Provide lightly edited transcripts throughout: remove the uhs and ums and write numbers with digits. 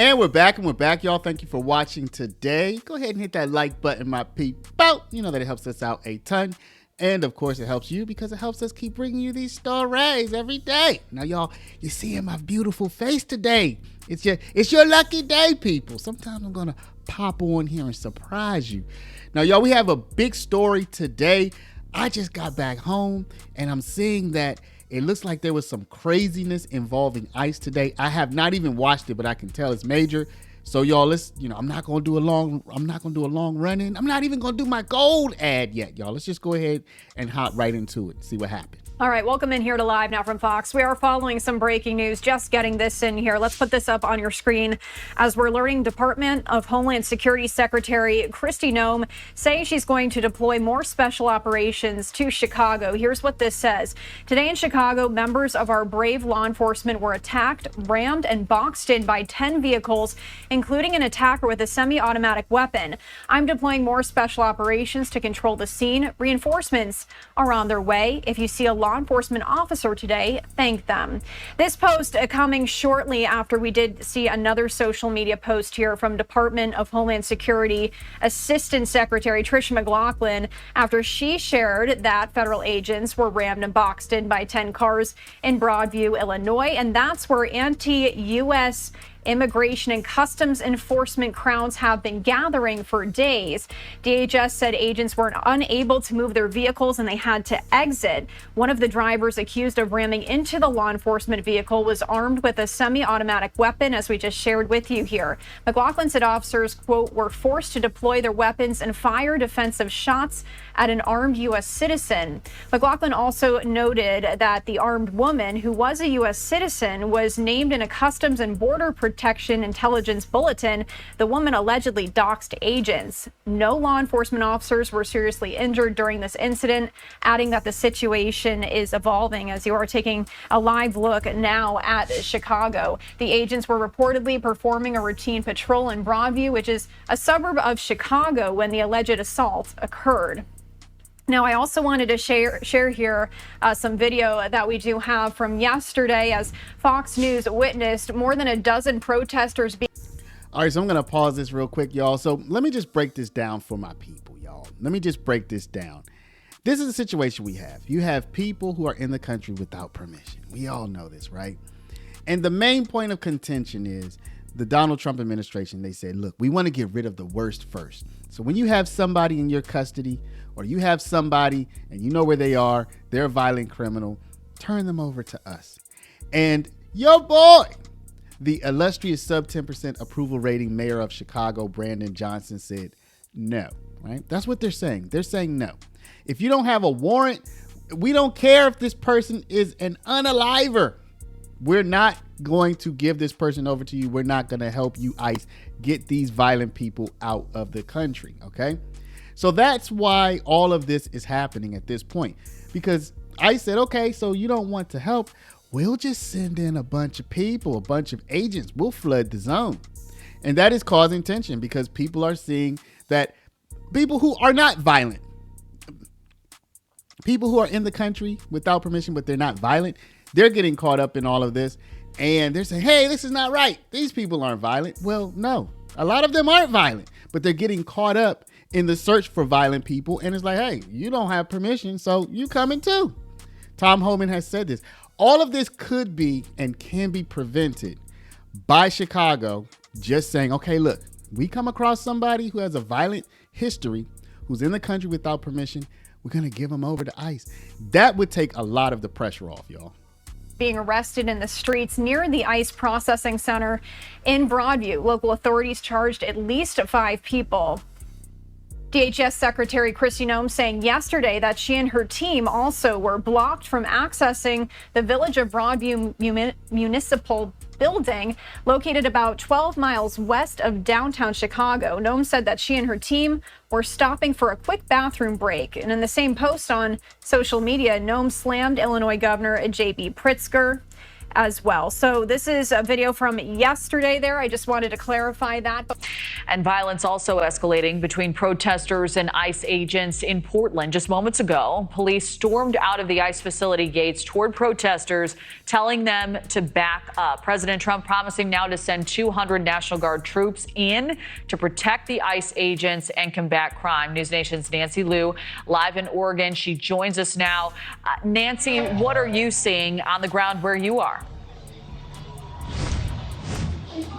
And we're back, y'all. Thank you for watching today. Go ahead and hit that like button, my people. You know that it helps us out a ton. And of course, it helps you because it helps us keep bringing you these stories every day. Now, y'all, you're seeing my beautiful face today. It's your lucky day, people. Sometimes I'm gonna pop on here and surprise you. Now, y'all, we have a big story today. I just got back home and I'm seeing that it looks like there was some craziness involving ICE today. I have not even watched it, but I can tell it's major. So y'all, I'm not gonna do a long run in. I'm not even gonna do my gold ad yet, y'all. Let's just go ahead and hop right into it. See what happens. All right, welcome in here to Live Now from Fox. We are following some breaking news, just getting this in here. Let's put this up on your screen as we're learning Department of Homeland Security Secretary Christi Noem saying she's going to deploy more special operations to Chicago. Here's what this says. Today in Chicago, members of our brave law enforcement were attacked, rammed, and boxed in by 10 vehicles, including an attacker with a semi-automatic weapon. I'm deploying more special operations to control the scene. Reinforcements are on their way. If you see a law enforcement officer today, thank them. This post coming shortly after we did see another social media post here from Department of Homeland Security Assistant Secretary Tricia McLaughlin after she shared that federal agents were rammed and boxed in by 10 cars in Broadview, Illinois, and that's where anti-U.S. Immigration and Customs Enforcement crowds have been gathering for days. DHS said agents were unable to move their vehicles and they had to exit. One of the drivers accused of ramming into the law enforcement vehicle was armed with a semi-automatic weapon, as we just shared with you here. McLaughlin said officers, quote, were forced to deploy their weapons and fire defensive shots at an armed U.S. citizen. McLaughlin also noted that the armed woman, who was a U.S. citizen, was named in a Customs and Border Protection intelligence bulletin. The woman allegedly doxed agents. No law enforcement officers were seriously injured during this incident, adding that the situation is evolving as you are taking a live look now at Chicago. The agents were reportedly performing a routine patrol in Broadview, which is a suburb of Chicago, when the alleged assault occurred. Now, I also wanted to share here some video that we do have from yesterday as Fox News witnessed more than a dozen protesters. All right, so I'm going to pause this real quick, y'all. So let me just break this down for my people, y'all. Let me just break this down. This is a situation we have. You have people who are in the country without permission. We all know this, right? And the main point of contention is the Donald Trump administration. They said, look, we want to get rid of the worst first. So when you have somebody in your custody, or you have somebody and you know where they are, they're a violent criminal, turn them over to us. And your boy, the illustrious sub 10% approval rating mayor of Chicago, Brandon Johnson, said no, right? That's what they're saying. They're saying no. If you don't have a warrant, we don't care if this person is an unaliver. We're not going to give this person over to you. We're not going to help you, ICE, get these violent people out of the country, okay? So that's why all of this is happening at this point, because I said, okay, so you don't want to help. We'll just send in a bunch of people, a bunch of agents. We'll flood the zone. And that is causing tension because people are seeing that people who are not violent, people who are in the country without permission, but they're not violent, they're getting caught up in all of this. And they're saying, hey, this is not right. These people aren't violent. Well, no, a lot of them aren't violent, but they're getting caught up in the search for violent people. And it's like, hey, you don't have permission, so you coming too. Tom Homan has said this. All of this could be and can be prevented by Chicago just saying, okay, look, we come across somebody who has a violent history, who's in the country without permission, we're going to give them over to ICE. That would take a lot of the pressure off, y'all. Being arrested in the streets near the ICE processing center in Broadview. Local authorities charged at least 5 people. DHS Secretary Christi Noem saying yesterday that she and her team also were blocked from accessing the Village of Broadview Municipal Building, located about 12 miles west of downtown Chicago. Noem said that she and her team were stopping for a quick bathroom break. And in the same post on social media, Noem slammed Illinois Governor J.B. Pritzker. as well. So this is a video from yesterday there. I just wanted to clarify that. And violence also escalating between protesters and ICE agents in Portland. Just moments ago, police stormed out of the ICE facility gates toward protesters, telling them to back up. President Trump promising now to send 200 National Guard troops in to protect the ICE agents and combat crime. News Nation's Nancy Liu live in Oregon. She joins us now. Nancy, what are you seeing on the ground where you are?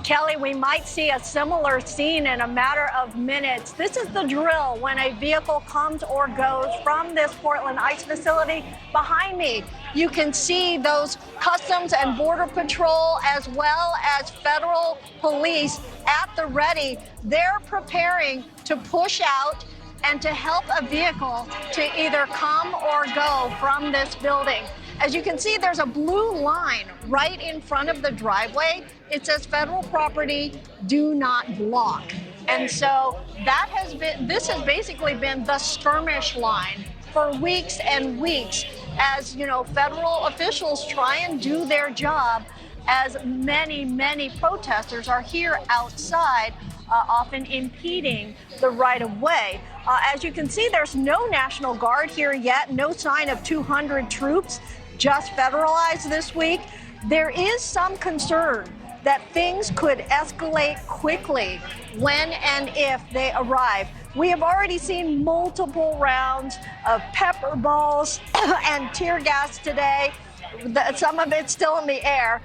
Kelly, we might see a similar scene in a matter of minutes. This is the drill when a vehicle comes or goes from this Portland ICE facility. Behind me, you can see those Customs and Border Patrol as well as federal police at the ready. They're preparing to push out and to help a vehicle to either come or go from this building. As you can see, there's a blue line right in front of the driveway. It says federal property, do not block. And so this has basically been the skirmish line for weeks and weeks as, federal officials try and do their job as many protesters are here outside, often impeding the right of way. As you can see, there's no National Guard here yet, no sign of 200 troops, just federalized this week. There is some concern that things could escalate quickly when and if they arrive. We have already seen multiple rounds of pepper balls and tear gas today. Some of it's still in the air.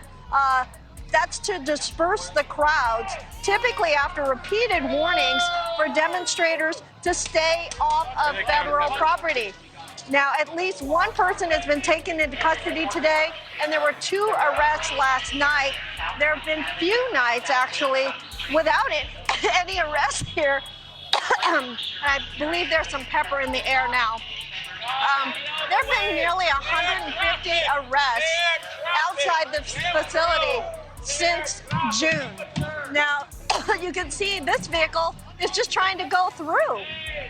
That's to disperse the crowds, typically after repeated warnings for demonstrators to stay off of federal property. Now, at least one person has been taken into custody today, and there were 2 arrests last night. There have been few nights, actually, without any arrests here. I believe there's some pepper in the air now. There have been nearly 150 arrests outside the facility since June. Now, you can see this vehicle is just trying to go through.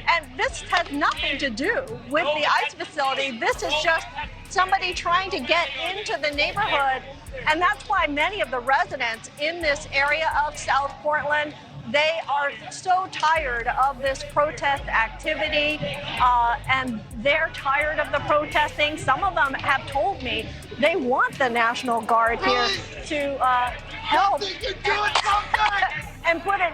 And this has nothing to do with the ICE facility. This is just somebody trying to get into the neighborhood. And that's why many of the residents in this area of South Portland, they are so tired of this protest activity, and they're tired of the protesting. Some of them have told me they want the National Guard here to help and put it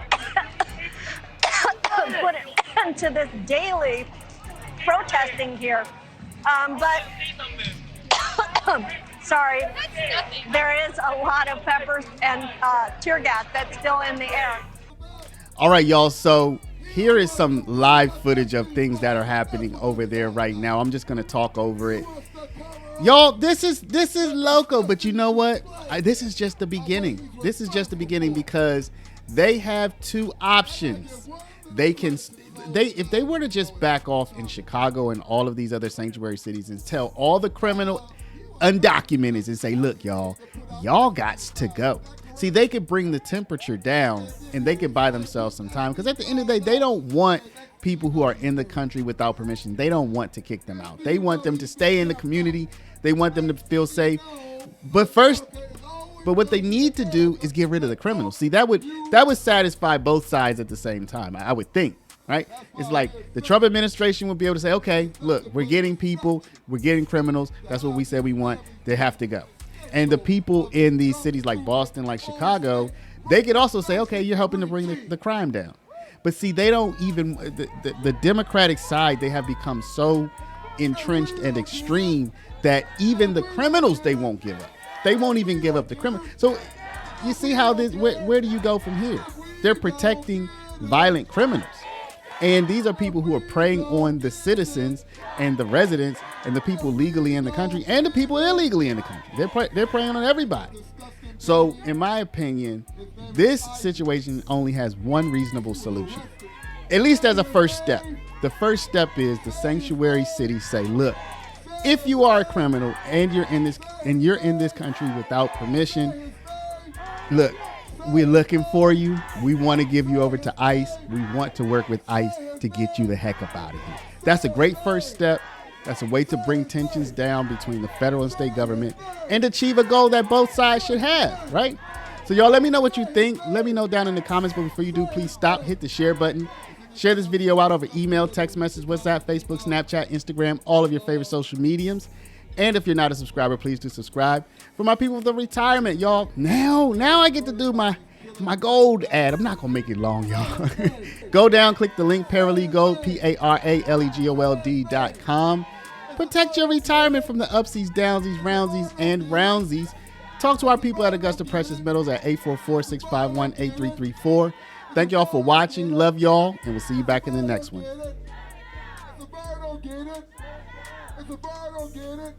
into this daily protesting here. But sorry, there is a lot of peppers and tear gas that's still in the air. All right, y'all. So here is some live footage of things that are happening over there right now. I'm just going to talk over it. Y'all, this is local, but you know what? This is just the beginning. This is just the beginning because they have 2 options. If they were to just back off in Chicago and all of these other sanctuary cities and tell all the criminal undocumented and say, look, y'all got to go. See, they could bring the temperature down and they could buy themselves some time, because at the end of the day, they don't want people who are in the country without permission. They don't want to kick them out. They want them to stay in the community. They want them to feel safe. But what they need to do is get rid of the criminals. See, that would satisfy both sides at the same time, I would think, right? It's like the Trump administration would be able to say, okay, look, we're getting people, we're getting criminals. That's what we said we want. They have to go. And the people in these cities like Boston, like Chicago, they could also say, okay, you're helping to bring the crime down. But see, they don't even, the Democratic side, they have become so entrenched and extreme that even the criminals, they won't give up. They won't even give up the criminal. So you see how this, where do you go from here? They're protecting violent criminals. And these are people who are preying on the citizens and the residents and the people legally in the country and the people illegally in the country. They're preying on everybody. So in my opinion, this situation only has one reasonable solution, at least as a first step. The first step is the sanctuary cities say, look, if you are a criminal and you're in this country without permission, look, we're looking for you. We want to give you over to ICE. We want to work with ICE to get you the heck up out of here. That's a great first step. That's a way to bring tensions down between the federal and state government and achieve a goal that both sides should have, right? So y'all, let me know what you think. Let me know down in the comments. But before you do, please stop, hit the share button. Share this video out over email, text message, WhatsApp, Facebook, Snapchat, Instagram, all of your favorite social mediums. And if you're not a subscriber, please do subscribe. For my people with the retirement, y'all, now I get to do my gold ad. I'm not going to make it long, y'all. Go down, click the link, Paralegold, PARALEGOLD.com. Protect your retirement from the upsies, downsies, roundsies, and roundsies. Talk to our people at Augusta Precious Metals at 844-651-8334. Thank y'all for watching. Love y'all, and we'll see you back in the next one. If the bird don't get it,